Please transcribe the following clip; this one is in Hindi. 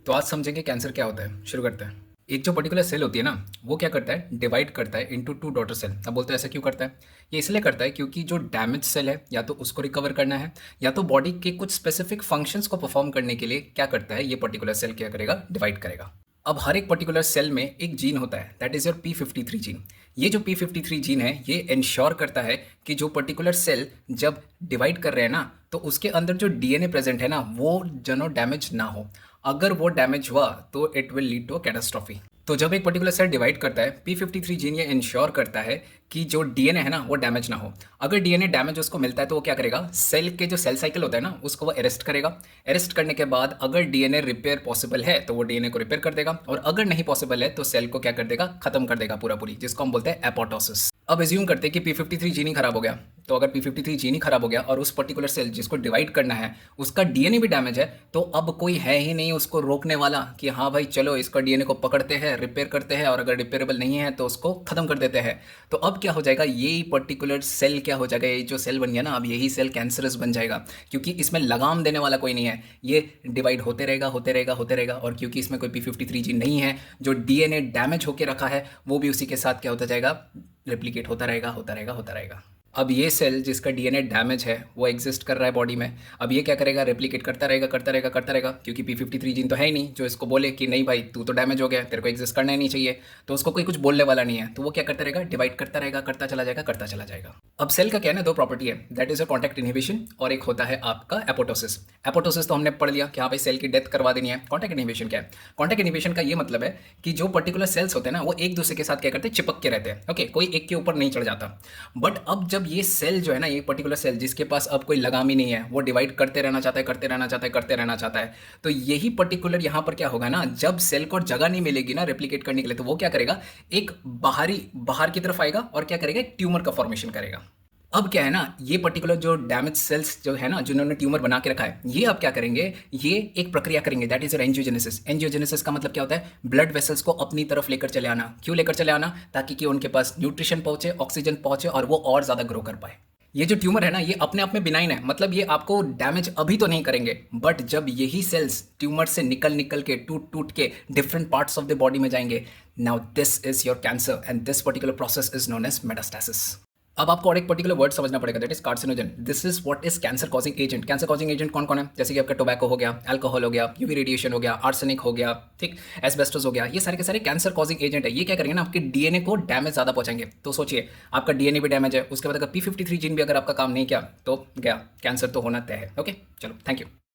तो आज समझेंगे कैंसर क्या होता है। शुरू करते हैं। एक जो पर्टिकुलर सेल होती है ना, वो क्या करता है, डिवाइड करता है इनटू टू डॉटर सेल। अब बोलते हैं ऐसा क्यों करता है? ये इसलिए करता है क्योंकि जो डैमेज सेल है या तो उसको रिकवर करना है, या तो बॉडी के कुछ स्पेसिफिक फंक्शंस को परफॉर्म करने के लिए क्या करता है, ये पर्टिकुलर सेल क्या करेगा, डिवाइड करेगा। अब हर एक पर्टिकुलर सेल में एक जीन होता है, that is your P53 gene. ये जो P53 जीन है, ये इंश्योर करता है कि जो पर्टिकुलर सेल जब डिवाइड कर रहे हैं ना, तो उसके अंदर जो डीएनए प्रेजेंट है ना, वो जनो डैमेज ना हो। अगर वो डैमेज हुआ तो it will lead to catastrophe. तो जब एक पर्टिकुलर सेल डिवाइड करता है, P53 जीन ये इंश्योर करता है कि जो डीएनए है ना, वो डैमेज ना हो। अगर डीएनए डैमेज उसको मिलता है तो वो क्या करेगा, सेल के जो सेल साइकिल होता है ना, उसको वो अरेस्ट करेगा। अरेस्ट करने के बाद अगर डीएनए रिपेयर पॉसिबल है तो वो डीएनए को रिपेयर कर देगा, और अगर नहीं पॉसिबल है तो सेल को क्या कर देगा, खत्म कर देगा पूरा पूरी, जिसको हम बोलते हैं एपोटोसिस। अब एज्यूम करते हैं कि P53 जीन ही खराब हो गया। तो अगर P53 जीन ही खराब हो गया और उस पर्टिकुलर सेल जिसको डिवाइड करना है, उसका डीएनए भी डैमेज है, तो अब कोई है ही नहीं उसको रोकने वाला कि हाँ भाई चलो इसका डीएनए को पकड़ते हैं, रिपेयर करते हैं, और अगर रिपेयरेबल नहीं है तो उसको खत्म कर देते हैं। तो अब क्या हो जाएगा, यही पर्टिकुलर सेल क्या हो जाएगा, ये जो सेल बन गया ना, अब यही सेल कैंसरस बन जाएगा, क्योंकि इसमें लगाम देने वाला कोई नहीं है। ये डिवाइड होते रहेगा होते रहेगा होते रहेगा, और क्योंकि इसमें कोई P53 जीन नहीं है, जो डीएनए डैमेज होके रखा है वो भी उसी के साथ क्या होता जाएगा, रेप्लिकेट होता रहेगा होता रहेगा होता रहेगा। अब ये सेल जिसका डीएनए डैमेज है वो एग्जिस्ट कर रहा है बॉडी में। अब ये क्या करेगा, रेप्लिकेट करता रहेगा करता रहेगा करता रहेगा, क्योंकि P53 जीन तो है ही नहीं जो इसको बोले कि नहीं भाई तू तो डैमेज हो गया, तेरे को एग्जिस्ट करना ही नहीं चाहिए। तो उसको कोई कुछ बोलने वाला नहीं है, तो वो क्या करता रहेगा, डिवाइड करता रहेगा, करता चला जाएगा करता चला जाएगा। अब सेल का क्या है ना, दो प्रॉपर्टी है, that is a contact inhibition, और एक होता है आपका एपोटोसिस। एपोटोसिस तो हमने पढ़ लिया कि हाँ भाई सेल की डेथ करवा देनी है। कॉन्टैक्ट इनहिबिशन क्या है? कॉन्टैक्ट इनहिबिशन का ये मतलब है कि जो पर्टिकुलर सेल्स होते हैं ना, वो एक दूसरे के साथ क्या करते हैं, चिपक के रहते हैं। ओके, कोई एक के ऊपर नहीं चढ़ जाता। बट अब जब ये सेल जो है ना, ये पर्टिकुलर सेल जिसके पास अब कोई लगाम ही नहीं है, वो डिवाइड करते रहना चाहता है करते रहना चाहता है करते रहना चाहता है, तो यही पर्टिकुलर यहाँ पर क्या होगा ना, जब सेल को जगह नहीं मिलेगी ना रेप्लिकेट करने के लिए, तो वो क्या करेगा, एक बाहर की तरफ आएगा और क्या करेगा, एक ट्यूमर का फॉर्मेशन करेगा। अब क्या है ना, ये पर्टिकुलर जो डैमेज सेल्स जो है ना, जिन्होंने ट्यूमर बना के रखा है, ये अब क्या करेंगे, ये एक प्रक्रिया करेंगे, दैट इज एंजियोजेनेसिस। एंजियोजेनेसिस का मतलब क्या होता है, ब्लड वेसल्स को अपनी तरफ लेकर चले आना। क्यों लेकर चले आना, ताकि कि उनके पास न्यूट्रिशन पहुंचे, ऑक्सीजन पहुंचे, और वो और ज्यादा ग्रो कर पाए। ये जो ट्यूमर है ना, ये अपने आप में बिनाइन है, मतलब ये आपको डैमेज अभी तो नहीं करेंगे, बट जब यही सेल्स ट्यूमर से निकल निकल के टूट टूट के different parts of the body में जाएंगे, now this is your cancer, and this particular process is known as metastasis. अब आपको और एक पर्टिकुलर वर्ड समझना पड़ेगा, that is carcinogen. This is what is cancer causing agent. Cancer causing agent कौन कौन है, जैसे कि आपका टोबैको हो गया, अल्कोहल हो गया, यूवी रेडिएशन हो गया, आर्सेनिक हो गया, ठीक, एस्बेस्टोस हो गया, ये सारे के सारे कैंसर कॉजिंग एजेंट है। ये क्या करेंगे ना, आपके डीएनए को डैमेज ज़्यादा पहुंचाएंगे। तो सोचिए, आपका डीएनए भी डैमेज है, उसके बाद अगर P53 जीन भी अगर आपका काम नहीं किया तो गया, कैंसर तो होना तय है। ओके, चलो, थैंक यू।